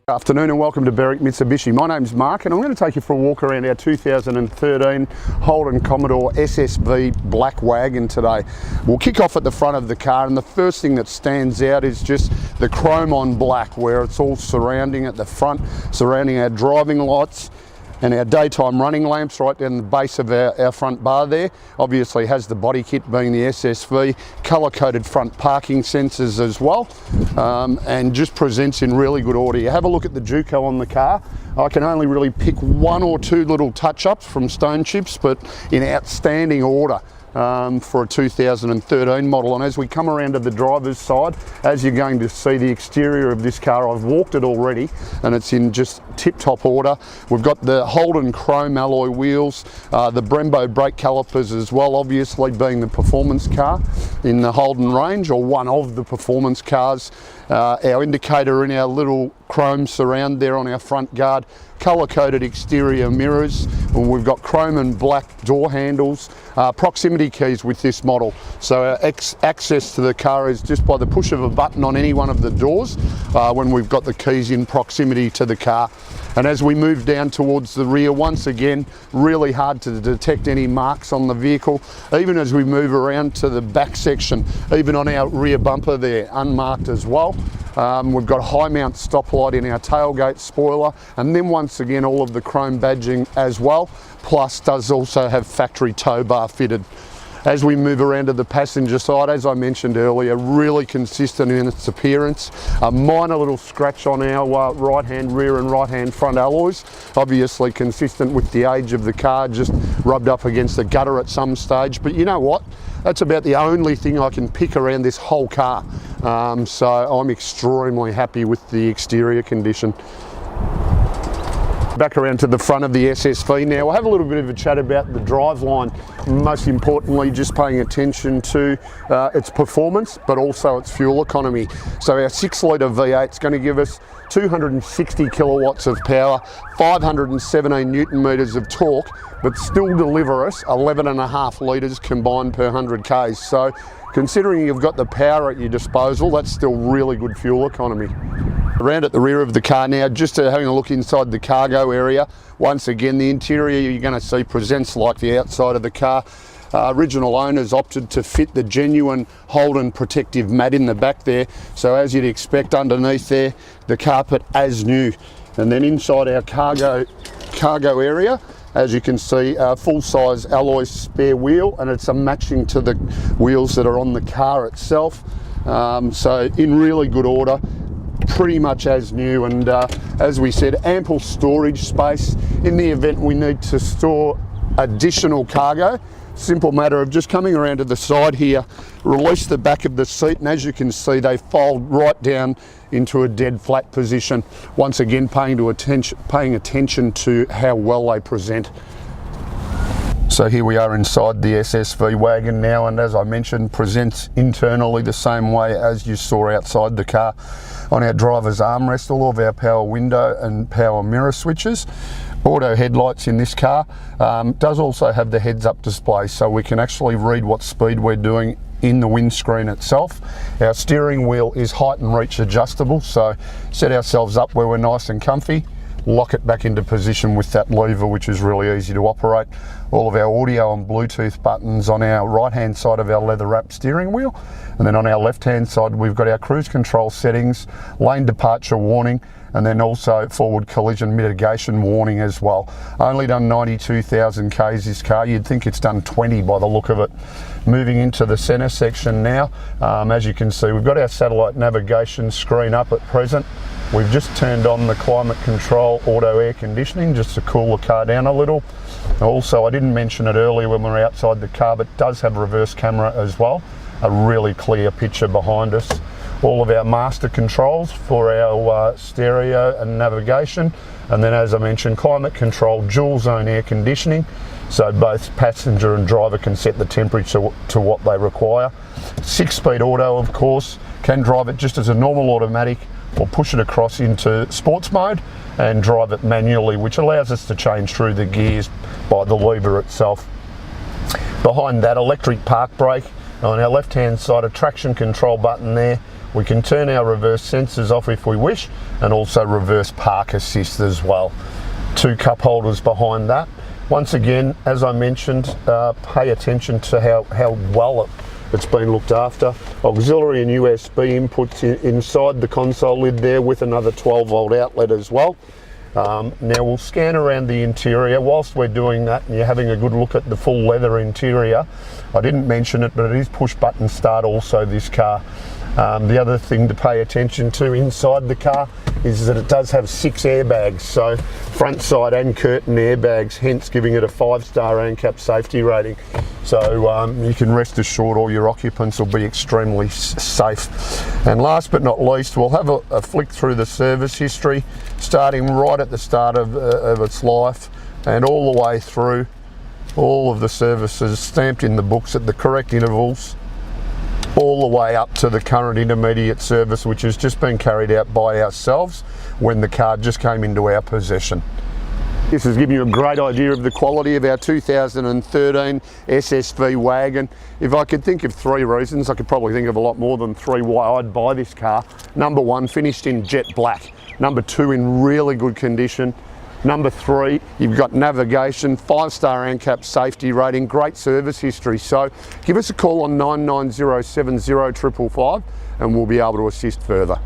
Afternoon and welcome to Berwick Mitsubishi. My name's Mark and I'm going to take you for a walk around our 2013 Holden Commodore SSV black wagon today. We'll kick off at the front of the car, and the first thing that stands out is just the chrome on black, where it's all surrounding at the front, surrounding our driving lights and our daytime running lamps right down the base of our front bar there. Obviously has the body kit being the SSV, colour-coded front parking sensors as well, and just presents in really good order. You have a look at the Juco on the car. I can only really pick one or two little touch-ups from Stone Chips, but in outstanding order for a 2013 model. And as we come around to the driver's side, as you're going to see the exterior of this car, I've walked it already and it's in just tip-top order. We've got the Holden chrome alloy wheels, the Brembo brake calipers as well, obviously being the performance car in the Holden range, or one of the performance cars. Our indicator in our little chrome surround there on our front guard, colour-coded exterior mirrors, and we've got chrome and black door handles, proximity keys with this model. So our access to the car is just by the push of a button on any one of the doors when we've got the keys in proximity to the car. And as we move down towards the rear, once again, really hard to detect any marks on the vehicle. Even as we move around to the back section, even on our rear bumper there, unmarked as well. We've got high mount stoplight in our tailgate spoiler, and then once again all of the chrome badging as well, plus does also have factory tow bar fitted. As we move around to the passenger side, as I mentioned earlier, really consistent in its appearance. A minor little scratch on our right hand rear and right hand front alloys, obviously consistent with the age of the car, just rubbed up against the gutter at some stage. But you know what? That's about the only thing I can pick around this whole car. So I'm extremely happy with the exterior condition. Back around to the front of the SSV now. We'll have a little bit of a chat about the driveline. Most importantly, just paying attention to its performance, but also its fuel economy. So our 6-litre V8 is going to give us 260 kilowatts of power, 517 newton meters of torque, but still deliver us 11.5 litres combined per 100 k's. So considering you've got the power at your disposal, that's still really good fuel economy. Around at the rear of the car now, just having a look inside the cargo area. Once again, the interior you're going to see presents like the outside of the car. Original owners opted to fit the genuine Holden protective mat in the back there. So as you'd expect, underneath there, the carpet as new. And then inside our cargo area, as you can see, a full-size alloy spare wheel, and it's a matching to the wheels that are on the car itself. So in really good order, pretty much as new, and as we said, ample storage space in the event we need to store additional cargo. Simple matter of just coming around to the side here, release the back of the seat, and as you can see, they fold right down into a dead flat position. Once again, paying attention to how well they present. So here we are inside the SSV wagon now, and as I mentioned, presents internally the same way as you saw outside the car. On our driver's armrest, all of our power window and power mirror switches. Auto headlights in this car. Does also have the heads-up display, so we can actually read what speed we're doing in the windscreen itself. Our steering wheel is height and reach adjustable, so set ourselves up where we're nice and comfy, lock it back into position with that lever, which is really easy to operate. All of our audio and Bluetooth buttons on our right hand side of our leather wrapped steering wheel, and then on our left hand side we've got our cruise control settings, lane departure warning, and then also forward collision mitigation warning as well. Only done 92,000 k's this car. You'd think it's done 20 by the look of it. Moving into the centre section now, as you can see, we've got our satellite navigation screen up at present. We've just turned on the climate control auto air conditioning just to cool the car down a little. Also, I didn't mention it earlier when we were outside the car, but it does have reverse camera as well. A really clear picture behind us. All of our master controls for our stereo and navigation, and then as I mentioned, climate control dual zone air conditioning, so both passenger and driver can set the temperature to what they require. 6-speed auto, of course, can drive it just as a normal automatic or push it across into sports mode and drive it manually, which allows us to change through the gears by the lever itself. Behind that, electric park brake. On our left hand side, a traction control button there We can turn our reverse sensors off if we wish, and also reverse park assist as well. 2 cup holders behind that. Once again, as I mentioned, pay attention to how well it's been looked after. Auxiliary and USB inputs inside the console lid there, with another 12-volt outlet as well. Now we'll scan around the interior. Whilst we're doing that and you're having a good look at the full leather interior, I didn't mention it, but it is push button start also, this car. The other thing to pay attention to inside the car is that it does have 6 airbags, so front, side and curtain airbags, hence giving it a 5-star ANCAP safety rating. So you can rest assured all your occupants will be extremely safe. And last but not least, we'll have a flick through the service history, starting right at the start of its life and all the way through. All of the services stamped in the books at the correct intervals, all the way up to the current intermediate service, which has just been carried out by ourselves when the car just came into our possession. This has given you a great idea of the quality of our 2013 SSV wagon. If I could think of 3 reasons, I could probably think of a lot more than 3 why I'd buy this car. Number 1, finished in jet black. Number 2, in really good condition. Number 3, you've got navigation, 5-star ANCAP safety rating, great service history. So give us a call on 99070 555 and we'll be able to assist further.